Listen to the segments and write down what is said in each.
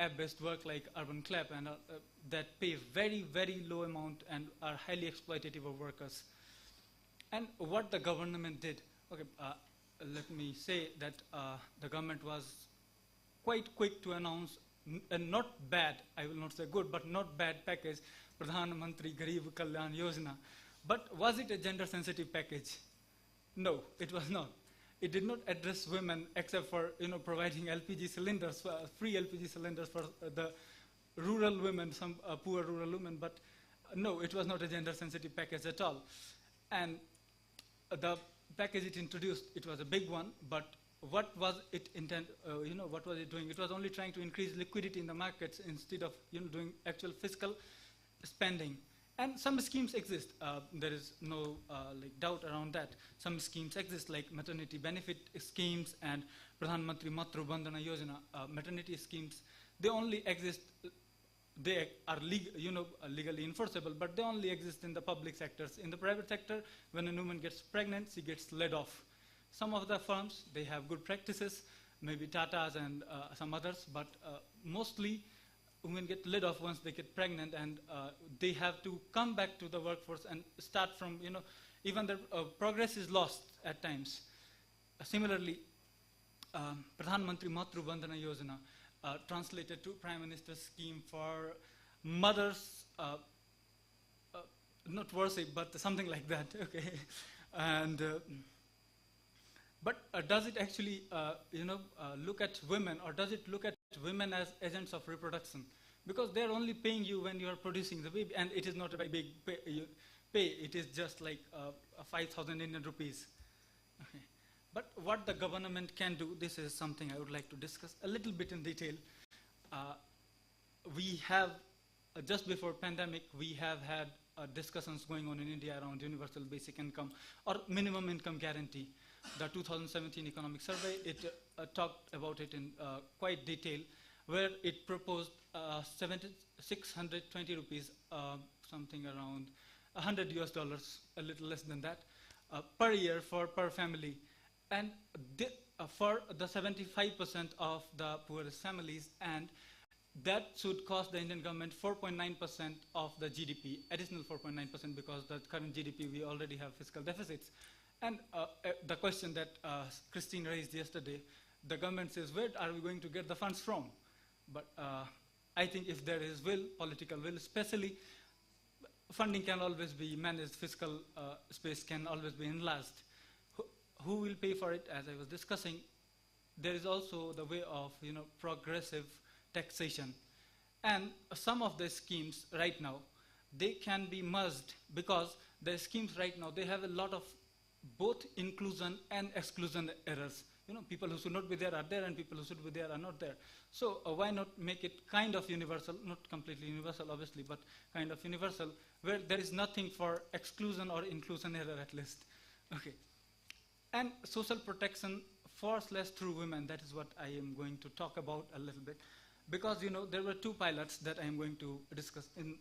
app-based work like urban clap and that pay very, very low amount and are highly exploitative of workers. And what the government did, okay, let me say that the government was quite quick to announce a not bad, I will not say good, but not bad package, Pradhan Mantri Garib Kalyan Yojana. But was it a gender-sensitive package? No, it was not. It did not address women except for providing LPG cylinders, free LPG cylinders for the rural women, some poor rural women. But no, it was not a gender-sensitive package at all. And the package it introduced, it was a big one, but what was it what was it doing? It was only trying to increase liquidity in the markets instead of doing actual fiscal spending. And some schemes exist. There is no doubt around that. Some schemes exist, like maternity benefit schemes and Pradhan Mantri Matru Bandhana Yojana. Maternity schemes, they only exist. They are legally enforceable, but they only exist in the public sectors. In the private sector, when a woman gets pregnant, she gets laid off. Some of the firms, they have good practices, maybe Tata's and some others, but mostly women get laid off once they get pregnant, and they have to come back to the workforce and start from, even their progress is lost at times. Similarly, Pradhan Mantri Matru Bandhana Yojana, translated to Prime Minister's scheme for mothers, not worship, but something like that, okay? And but does it actually, look at women, or does it look at women as agents of reproduction? Because they're only paying you when you are producing the baby, and it is not a very big pay. It is just like 5,000 Indian rupees. Okay. But what the government can do, this is something I would like to discuss a little bit in detail. We have, just before pandemic, we have had discussions going on in India around universal basic income or minimum income guarantee. The 2017 economic survey, it talked about it in quite detail, where it proposed 620 rupees, something around $100 US, a little less than that, per year per family. And for the 75% of the poorest families, and that should cost the Indian government 4.9% of the GDP, additional 4.9%, because the current GDP, we already have fiscal deficits. And the question that Christine raised yesterday, the government says, where are we going to get the funds from? But I think if there is will, political will, especially, funding can always be managed, fiscal space can always be enlarged. Who will pay for it? As I was discussing, there is also the way of progressive taxation. And some of the schemes right now, they can be merged, because the schemes right now, they have a lot of both inclusion and exclusion errors. People who should not be there are there, and people who should be there are not there. So why not make it kind of universal, not completely universal obviously, but kind of universal, where there is nothing for exclusion or inclusion error at least. Okay. And social protection for/through women, that is what I am going to talk about a little bit. Because there were two pilots that I am going to discuss in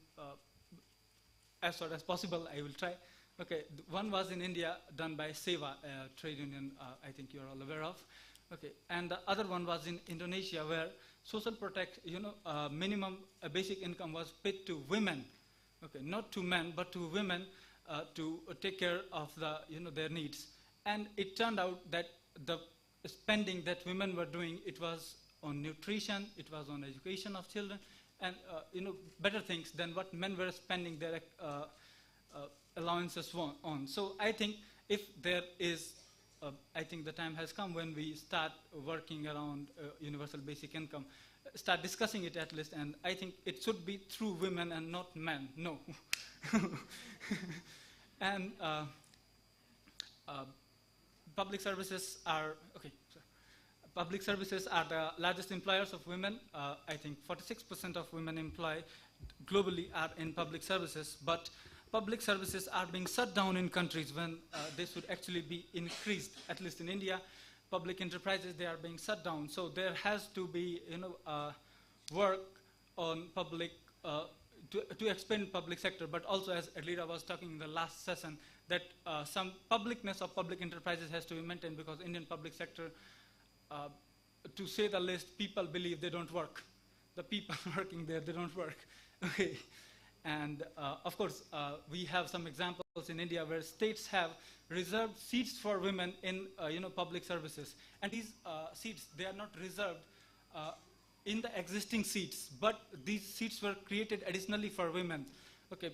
as short as possible. I will try. Okay, one was in India, done by SEWA, a trade union I think you're all aware of. Okay, and the other one was in Indonesia, where social minimum basic income was paid to women. Okay, not to men, but to women to take care of their needs. And it turned out that the spending that women were doing, it was on nutrition, it was on education of children, and better things than what men were spending their allowances on. So I think if there is, I think the time has come when we start working around universal basic income, start discussing it at least, and I think it should be through women and not men, no. And public services are, okay, sorry. Public services are the largest employers of women. I think 46% of women employed globally are in public services, but public services are being shut down in countries when they should actually be increased. At least in India, public enterprises, they are being shut down. So there has to be, work on public, to expand public sector, but also, as Adlira was talking in the last session, that some publicness of public enterprises has to be maintained, because Indian public sector, to say the least, people believe they don't work. the people working there, they don't work. Okay. And of course, we have some examples in India where states have reserved seats for women in public services. And these seats, they are not reserved in the existing seats, but these seats were created additionally for women. Okay,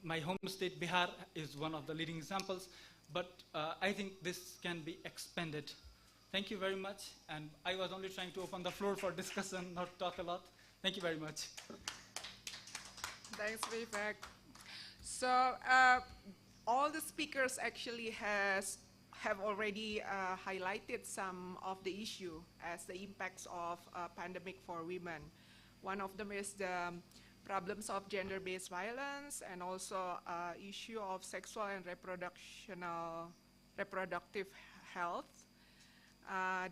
my home state, Bihar, is one of the leading examples, but I think this can be expanded. Thank you very much, and I was only trying to open the floor for discussion, not talk a lot. Thank you very much. Thanks, Vivek. So all the speakers actually have already highlighted some of the issue as the impacts of pandemic for women. One of them is the problems of gender-based violence and also issue of sexual and reproductive health.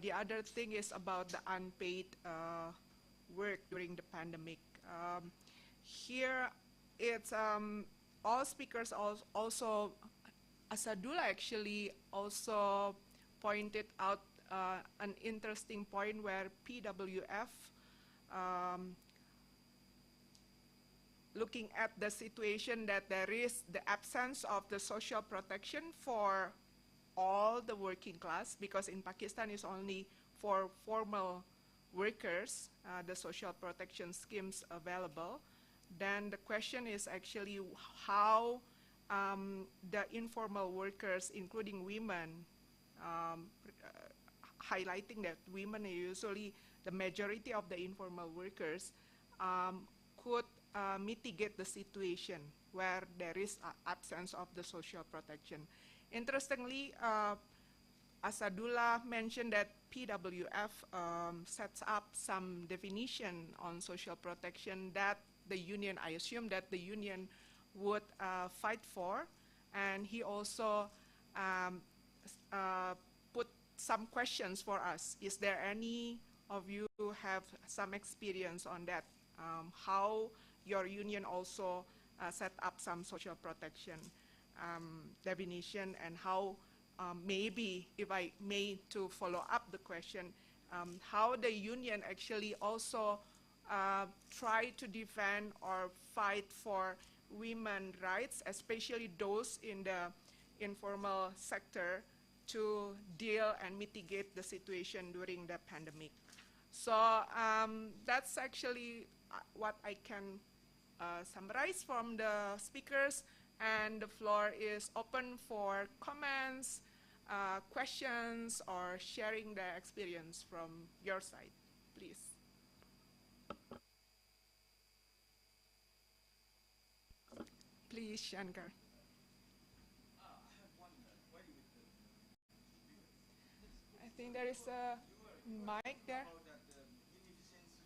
The other thing is about the unpaid work during the pandemic. Here, it's all speakers also, Asadullah actually also pointed out an interesting point where PWF, looking at the situation that there is the absence of the social protection for all the working class, because in Pakistan it's only for formal workers, the social protection schemes available. Then the question is actually how the informal workers, including women, highlighting that women are usually the majority of the informal workers, could mitigate the situation where there is an absence of the social protection. Interestingly, Asadullah mentioned that PWF sets up some definition on social protection that the union, I assume that the union would fight for, and he also put some questions for us. Is there any of you who have some experience on that? How your union also set up some social protection definition, and how maybe, if I may to follow up the question, how the union actually also try to defend or fight for women's rights, especially those in the informal sector, to deal and mitigate the situation during the pandemic. So that's actually what I can summarize from the speakers, and the floor is open for comments, questions, or sharing the experience from your side, please. Please, Shankar. I think there is a mic there.